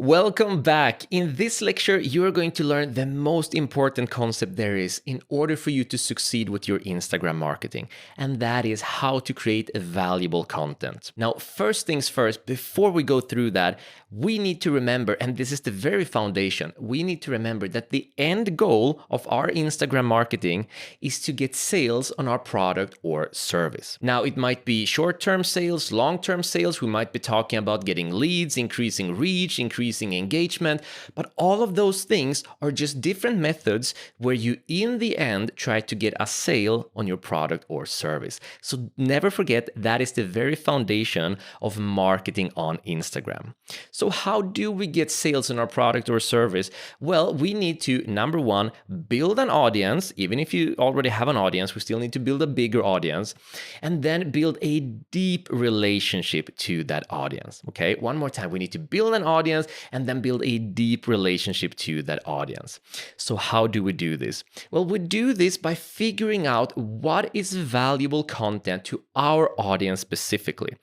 Welcome back. In this lecture, you are going to learn the most important concept there is in order for you to succeed with your Instagram marketing, and that is how to create valuable content. Now, first things first, before we go through that, we need to remember, and this is the very foundation, we need to remember that the end goal of our Instagram marketing is to get sales on our product or service. Now, it might be short-term sales, long-term sales, we might be talking about getting leads, increasing reach, increasing engagement, but all of those things are just different methods where you in the end try to get a sale on your product or service. So never forget that is the very foundation of marketing on Instagram. So how do we get sales on our product or service? Well, we need to, number one, build an audience. Even if you already have an audience, we still need to build a bigger audience, and then build a deep relationship to that audience. Okay, one more time, we need to build an audience and then build a deep relationship to that audience. So how do we do this? Well, we do this by figuring out what is valuable content to our audience specifically.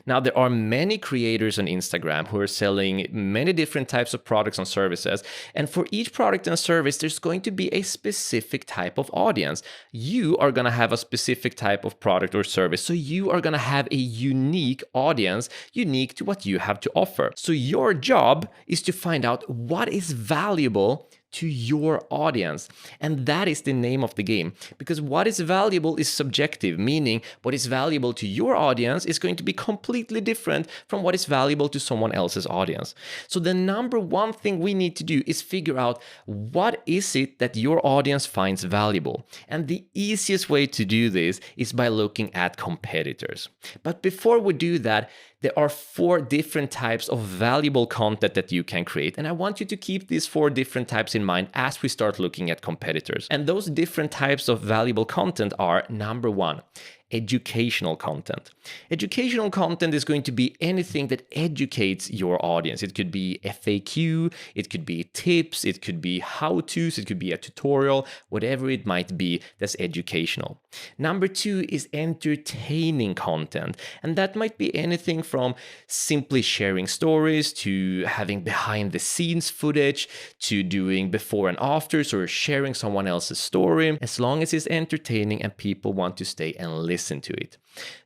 Now, there are many creators on Instagram who are selling many different types of products and services, and for each product and service, there's going to be a specific type of audience. You are going to have a specific type of product or service, so you are going to have a unique audience, unique to what you have to offer. So your job is to find out what is valuable to your audience. And that is the name of the game. Because what is valuable is subjective, meaning what is valuable to your audience is going to be completely different from what is valuable to someone else's audience. So the number one thing we need to do is figure out what is it that your audience finds valuable. And the easiest way to do this is by looking at competitors. But before we do that, there are 4 different types of valuable content that you can create. And I want you to keep these 4 different types in mind as we start looking at competitors. And those different types of valuable content are, number 1, educational content. Educational content is going to be anything that educates your audience. It could be FAQ, it could be tips, it could be how-tos, it could be a tutorial, whatever it might be that's educational. Number 2 is entertaining content, and that might be anything from simply sharing stories to having behind the scenes footage to doing before and afters or sharing someone else's story, as long as it's entertaining and people want to stay and listen to it.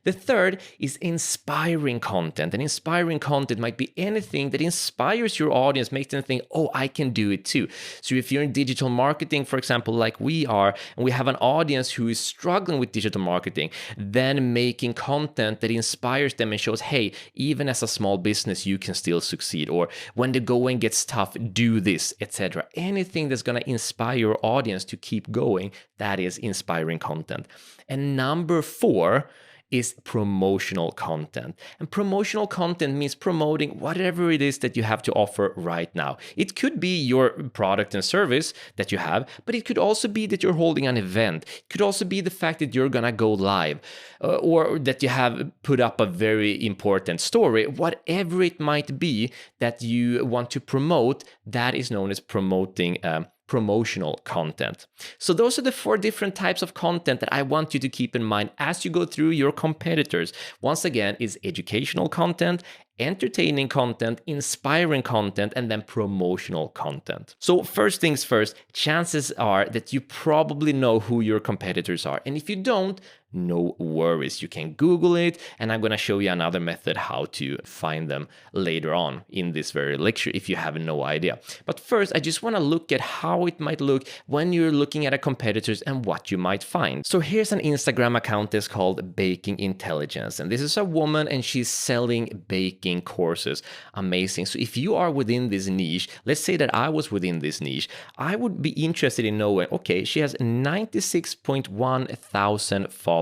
The third is inspiring content. And inspiring content might be anything that inspires your audience, makes them think, oh, I can do it too. So if you're in digital marketing, for example, like we are, and we have an audience who is struggling with digital marketing, then making content that inspires them and shows, hey, even as a small business, you can still succeed. Or when the going gets tough, do this, etc. Anything that's going to inspire your audience to keep going, that is inspiring content. And number 4 is promotional content. And promotional content means promoting whatever it is that you have to offer right now. It could be your product and service that you have, but it could also be that you're holding an event. It could also be the fact that you're gonna go live or that you have put up a very important story. Whatever it might be that you want to promote, that is known as promoting promotional content. So those are the 4 different types of content that I want you to keep in mind as you go through your competitors. Once again, is educational content, entertaining content, inspiring content, and then promotional content. So first things first, chances are that you probably know who your competitors are. And if you don't, no worries. You can Google it, and I'm going to show you another method how to find them later on in this very lecture if you have no idea. But first, I just want to look at how it might look when you're looking at a competitors and what you might find. So here's an Instagram account that's called Baking Intelligence, and this is a woman and she's selling baking courses. Amazing. So if you are within this niche, let's say that I was within this niche, I would be interested in knowing, okay, she has 96.1 thousand followers.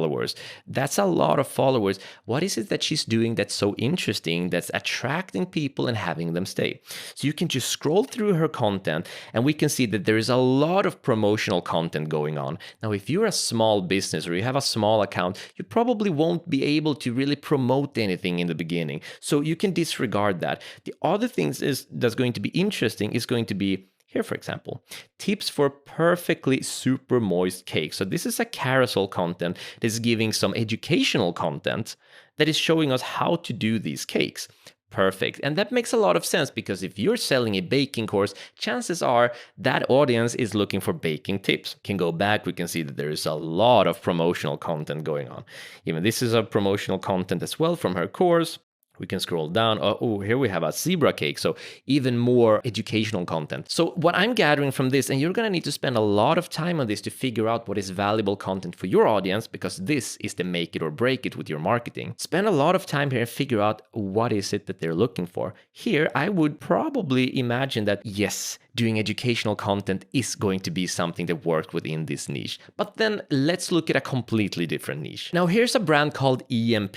That's a lot of followers. What is it that she's doing that's so interesting, that's attracting people and having them stay? So you can just scroll through her content and we can see that there is a lot of promotional content going on. Now, if you're a small business or you have a small account, you probably won't be able to really promote anything in the beginning. So you can disregard that. The other things that's going to be interesting is going to be here, for example, tips for perfectly super moist cake. So this is a carousel content that is giving some educational content that is showing us how to do these cakes. Perfect. And that makes a lot of sense because if you're selling a baking course, chances are that audience is looking for baking tips. Can go back, we can see that there is a lot of promotional content going on. Even this is a promotional content as well from her course. We can scroll down. Oh, here we have a zebra cake. So even more educational content. So what I'm gathering from this, and you're going to need to spend a lot of time on this to figure out what is valuable content for your audience, because this is the make it or break it with your marketing. Spend a lot of time here and figure out what is it that they're looking for. Here, I would probably imagine that, yes, doing educational content is going to be something that works within this niche. But then let's look at a completely different niche. Now, here's a brand called EMP,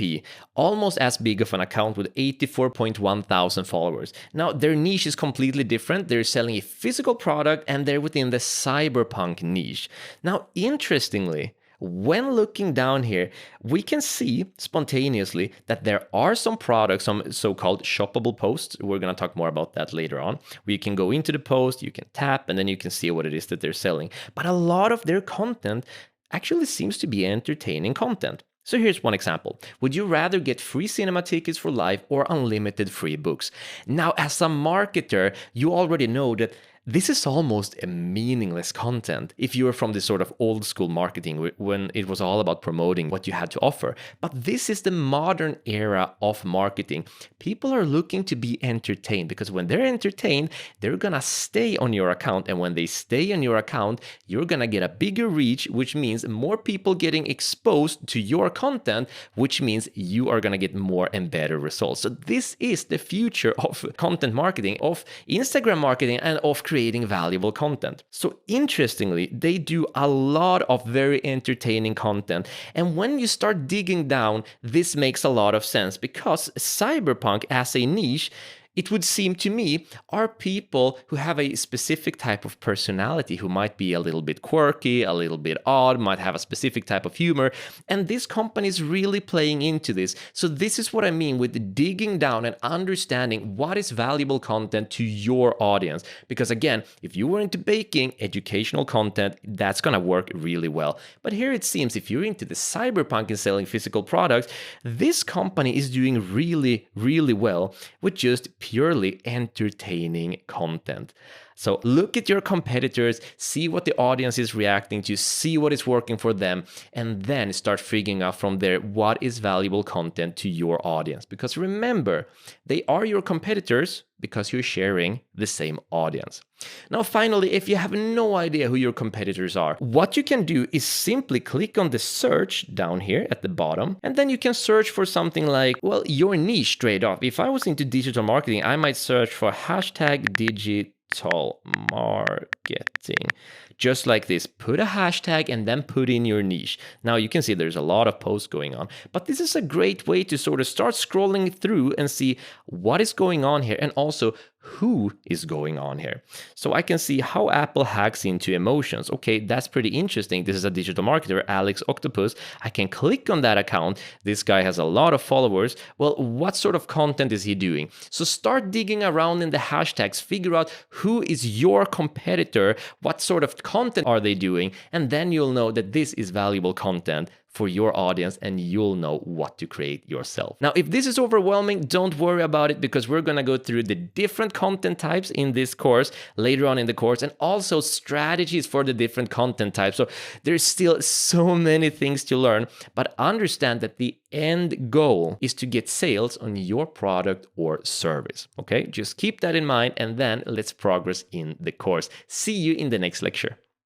almost as big of an account with 84.1 thousand followers. Now, their niche is completely different. They're selling a physical product and they're within the cyberpunk niche. Now, interestingly, when looking down here, we can see spontaneously that there are some products, some so-called shoppable posts. We're going to talk more about that later on. Where you can go into the post, you can tap, and then you can see what it is that they're selling. But a lot of their content actually seems to be entertaining content. So here's one example. Would you rather get free cinema tickets for life or unlimited free books? Now, as a marketer, you already know that this is almost a meaningless content if you're from this sort of old school marketing when it was all about promoting what you had to offer. But this is the modern era of marketing. People are looking to be entertained because when they're entertained, they're gonna stay on your account. And when they stay on your account, you're gonna get a bigger reach, which means more people getting exposed to your content, which means you are gonna get more and better results. So this is the future of content marketing, of Instagram marketing, and of creating valuable content. So interestingly, they do a lot of very entertaining content. And when you start digging down, this makes a lot of sense because cyberpunk as a niche, it would seem to me, are people who have a specific type of personality, who might be a little bit quirky, a little bit odd, might have a specific type of humor. And this company is really playing into this. So this is what I mean with digging down and understanding what is valuable content to your audience. Because again, if you were into baking, educational content, that's going to work really well. But here it seems if you're into the cyberpunk and selling physical products, this company is doing really, really well with just purely entertaining content. So look at your competitors, see what the audience is reacting to, see what is working for them, and then start figuring out from there what is valuable content to your audience. Because remember, they are your competitors because you're sharing the same audience. Now, finally, if you have no idea who your competitors are, what you can do is simply click on the search down here at the bottom, and then you can search for something like, well, your niche straight off. If I was into digital marketing, I might search for hashtag digital marketing. Just like this, put a hashtag and then put in your niche. Now you can see there's a lot of posts going on, but this is a great way to sort of start scrolling through and see what is going on here and also who is going on here. So I can see how Apple hacks into emotions. Okay, that's pretty interesting. This is a digital marketer, Alex Octopus. I can click on that account. This guy has a lot of followers. Well, what sort of content is he doing? So start digging around in the hashtags, figure out who is your competitor, what sort of content are they doing, and then you'll know that this is valuable content for your audience and you'll know what to create yourself. Now, if this is overwhelming, don't worry about it because we're gonna go through the different content types in this course later on in the course and also strategies for the different content types. So there's still so many things to learn, but understand that the end goal is to get sales on your product or service. Okay, just keep that in mind and then let's progress in the course. See you in the next lecture.